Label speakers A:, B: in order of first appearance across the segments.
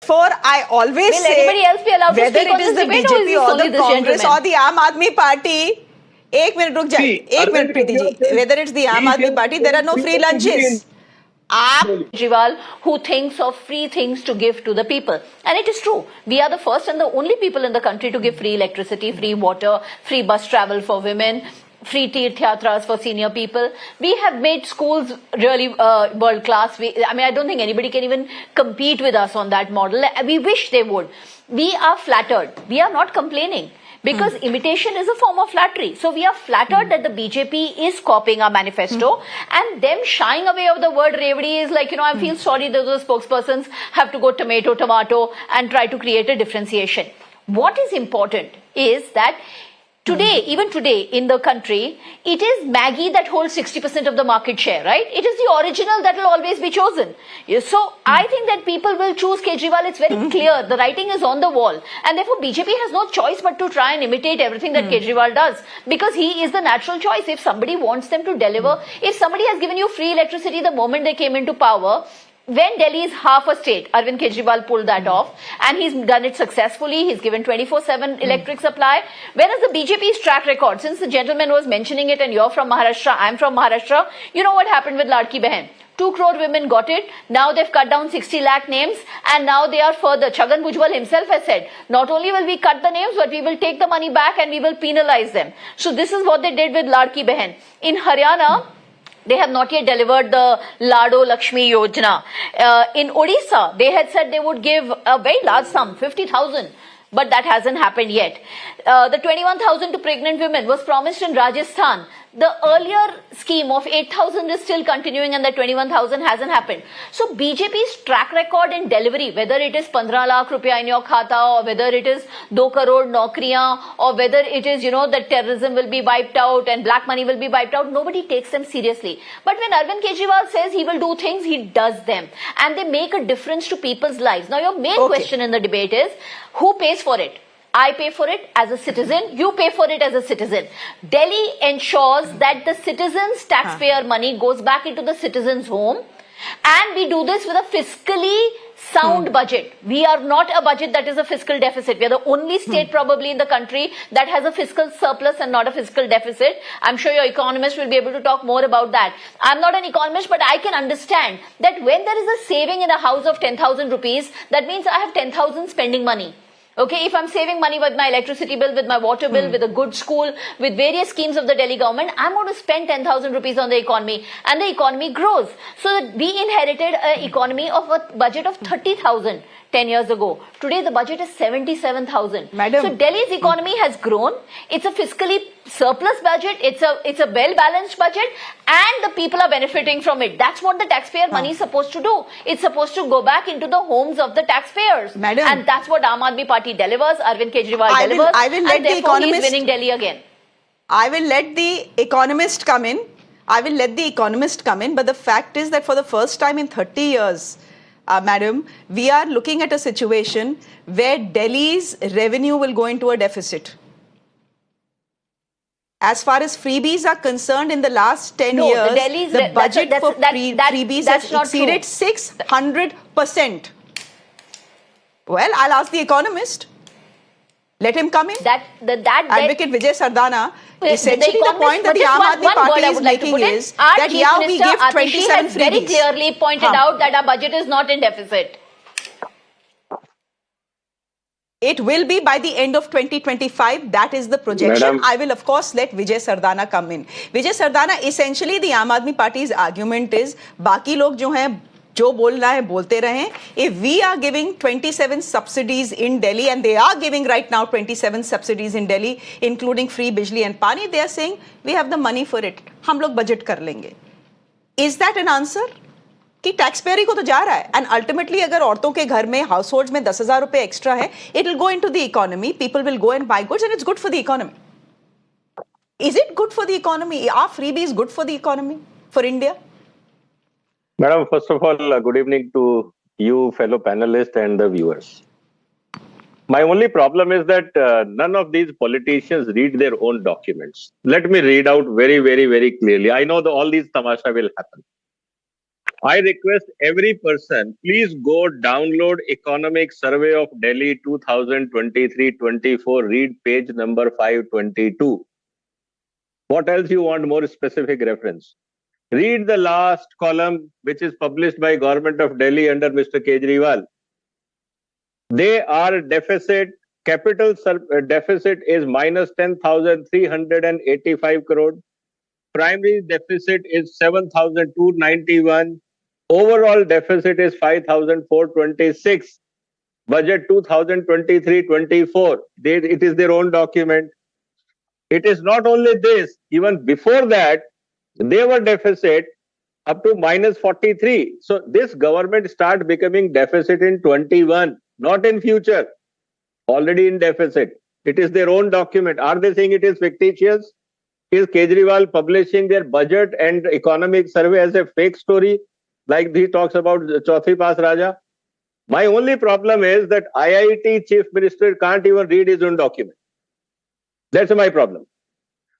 A: therefore, I always
B: Will
A: say,
B: anybody else be allowed to
A: whether
B: speak
A: it
B: on
A: is
B: this
A: the
B: debate, or is
A: BJP
B: this
A: or
B: only
A: the
B: this
A: Congress
B: gentleman?
A: or the Aam Aadmi Party, एक minute रुक जाए, एक minute Preeti ji, whether it's the Aam Aadmi Party, there are no free lunches.
B: Kejriwal, who thinks of free things to give to the people. And it is true. We are the first and the only people in the country to give free electricity, free water, free bus travel for women, free Tirth Yatras for senior people. We have made schools really world class. I don't think anybody can even compete with us on that model. We wish they would. We are flattered. We are not complaining. Because imitation is a form of flattery. So we are flattered that the BJP is copying our manifesto, and them shying away of the word revdi is like, I feel sorry that those spokespersons have to go tomato, and try to create a differentiation. What is important is that today, even today in the country, it is Maggie that holds 60% of the market share, right? It is the original that will always be chosen. So I think that people will choose Kejriwal. It's very clear. The writing is on the wall. And therefore, BJP has no choice but to try and imitate everything that Kejriwal does, because he is the natural choice. If somebody wants them to deliver, if somebody has given you free electricity the moment they came into power, when Delhi is half a state, Arvind Kejriwal pulled that off, and he's done it successfully. He's given 24/7 electric supply. Whereas the BJP's track record, since the gentleman was mentioning it, and you're from Maharashtra, I'm from Maharashtra, you know what happened with Ladki Behan? 2 crore women got it. Now they've cut down 60 lakh names, and now they are further. Chhagan Bhujbal himself has said, not only will we cut the names, but we will take the money back and we will penalize them. So this is what they did with Ladki Behan. In Haryana, they have not yet delivered the Lado Lakshmi Yojana. In Odisha, they had said they would give a very large sum, 50,000. But that hasn't happened yet. The 21,000 to pregnant women was promised in Rajasthan. The earlier scheme of 8,000 is still continuing, and the 21,000 hasn't happened. So BJP's track record in delivery, whether it is 15 lakh rupiah in your khata, or whether it is 2 crore naukriyan, or whether it is, that terrorism will be wiped out and black money will be wiped out, nobody takes them seriously. But when Arvind Kejriwal says he will do things, he does them. And they make a difference to people's lives. Now, your main question in the debate is, who pays for it? I pay for it as a citizen. You pay for it as a citizen. Delhi ensures that the citizen's taxpayer money goes back into the citizen's home. And we do this with a fiscally sound budget. We are not a budget that is a fiscal deficit. We are the only state probably in the country that has a fiscal surplus and not a fiscal deficit. I'm sure your economist will be able to talk more about that. I'm not an economist, but I can understand that when there is a saving in a house of 10,000 rupees, that means I have 10,000 spending money. Okay, if I'm saving money with my electricity bill, with my water bill, with a good school, with various schemes of the Delhi government, I'm going to spend 10,000 rupees on the economy, and the economy grows. So we inherited an economy of a budget of 30,000 10 years ago. Today the budget is 77,000.
A: Madam.
B: So Delhi's economy has grown. It's a fiscally surplus budget. It's a well-balanced budget, and the people are benefiting from it. That's what the taxpayer money is supposed to do. It's supposed to go back into the homes of the taxpayers.
A: Madam.
B: And that's what Aam Aadmi Party delivers, Arvind Kejriwal delivers.
A: I will let
B: and
A: the
B: therefore
A: economist,
B: he's winning Delhi again.
A: I will let the economist come in. But the fact is that for the first time in 30 years, madam, we are looking at a situation where Delhi's revenue will go into a deficit. As far as freebies are concerned, in the last 10 years, the budget for freebies has exceeded 600%. Well, I'll ask the economist. Let him come in. Advocate Vijay Sardana, essentially the point that the Aam Aadmi Party is making is that, yeah, we give 27 freebies.
B: Very clearly pointed out that our budget is not in deficit.
A: It will be by the end of 2025. That is the projection. Madam, I will, of course, let Vijay Sardana come in. Vijay Sardana, essentially the Aam Aadmi Party's argument is, बाकी लोग जो हैं, जो बोलना है बोलते रहें. If we are giving 27 subsidies in Delhi, and they are giving right now 27 subsidies in Delhi, including free bijli and pani, they are saying we have the money for it. हम लोग budget कर लेंगे. Is that an answer? कि taxpayer को तो जा रहा है, एंड अल्टीमेटली अगर औरतों के घर में हाउस होल्ड में 10,000 रुपए एक्स्ट्रा है, it will go into the economy, people will go and buy goods, and it's good for the economy. Is it good for the economy? Are freebies good for the economy, for India?
C: Madam, first of all, good evening to you, fellow panelists, and the viewers. My only problem is that none of these politicians read their own documents. Let me read out very, very, very clearly. I know that all these tamasha will happen. I request every person, please go download Economic Survey of Delhi 2023-24, read page number 522. What else you want more specific reference? Read the last column, which is published by Government of Delhi under Mr. Kejriwal. They are deficit, capital deficit is minus 10,385 crore. Primary deficit is 7,291. Overall deficit is 5,426. Budget 2023-24. It is their own document. It is not only this, even before that, they were deficit up to minus 43. So this government start becoming deficit in 21, not in future. Already in deficit. It is their own document. Are they saying it is fictitious? Is Kejriwal publishing their budget and economic survey as a fake story? Like he talks about Chauthi Pass Raja? My only problem is that IIT Chief Minister can't even read his own document. That's my problem.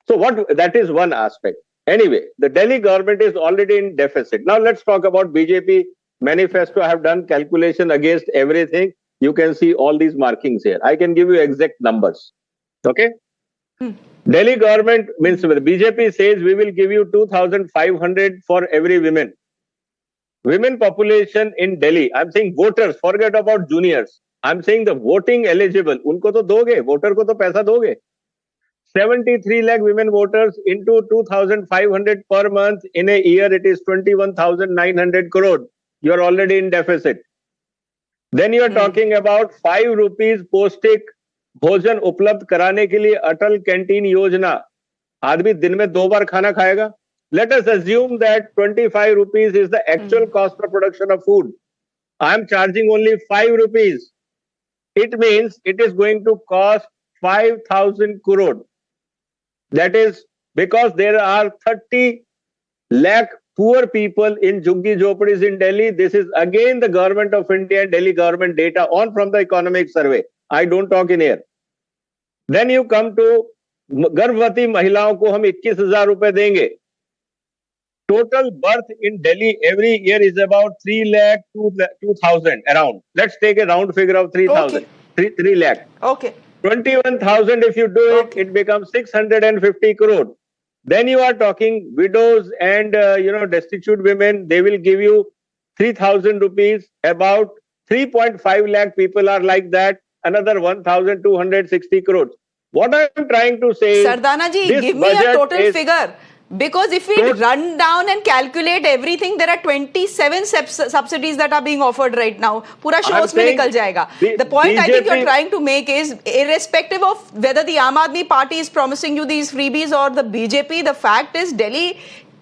C: So that is one aspect. Anyway, the Delhi government is already in deficit. Now let's talk about BJP manifesto. I have done calculation against everything. You can see all these markings here. I can give you exact numbers. Okay? Delhi government means BJP says we will give you 2,500 for every women. Women population in Delhi, I'm saying voters, forget about juniors. I'm saying the voting eligible. Unko to doge, voter ko to paisa doge. 73 lakh women voters into 2,500 per month in a year, it is 21,900 crore. You are already in deficit. Then you are talking about 5 rupees पौष्टिक भोजन उपलब्ध कराने के लिए अटल canteen योजना. आदमी दिन में 2 बार खाना खाएगा. Let us assume that 25 rupees is the actual cost of production of food. I am charging only 5 rupees. It means it is going to cost 5,000 crore. That is because there are 30 lakh poor people in Jhuggi Jhopadis in Delhi. This is again the government of India and Delhi government data on from the economic survey. I don't talk in here. Then you come to गर्भवती महिलाओं को हम 21,000 रुपए देंगे. Total birth in Delhi every year is about 3 lakh 2,000 around. Let's take a round figure of 3,000. Okay. 3 lakh.
A: Okay.
C: 21,000 if you do it, it becomes 650 crore. Then you are talking widows and destitute women. They will give you 3,000 rupees. About 3.5 lakh people are like that. Another 1,260 crores. What I am trying to say
A: Sardana ji, give me a total figure. Because if we run down and calculate everything, there are 27 subsidies that are being offered right now. Pura show usme nikal jayega. The point I think you're trying to make is, irrespective of whether the Aam Aadmi Party is promising you these freebies or the BJP, the fact is Delhi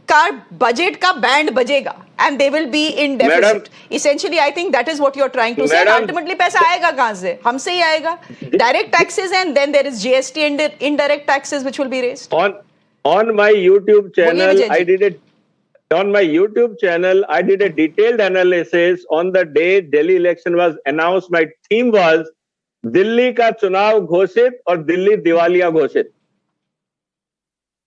A: ka budget ka band bajega and they will be in deficit. Madam, essentially, I think that is what you're trying to say. Ultimately, paisa aayega kahan se? Humse hi aayega. Direct taxes, and then there is GST and indirect taxes which will be raised.
C: On my YouTube channel, I did a detailed analysis on the day Delhi election was announced. My theme was Delhi ka chunav ghoshit or Delhi Diwaliya ghoshit.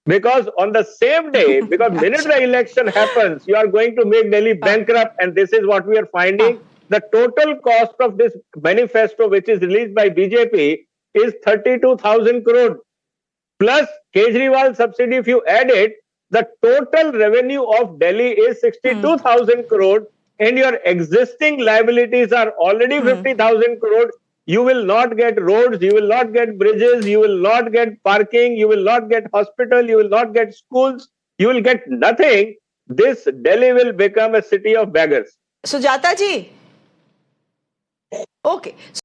C: Because on the same day, because minute the election happens, you are going to make Delhi bankrupt, and this is what we are finding. The total cost of this manifesto, which is released by BJP, is 32,000 crore. Plus Kejriwal subsidy, if you add it, the total revenue of Delhi is 62,000 crore, and your existing liabilities are already 50,000 crore. You will not get roads, you will not get bridges, you will not get parking, you will not get hospital, you will not get schools, you will get nothing. This Delhi will become a city of beggars.
A: Sujata ji. Okay.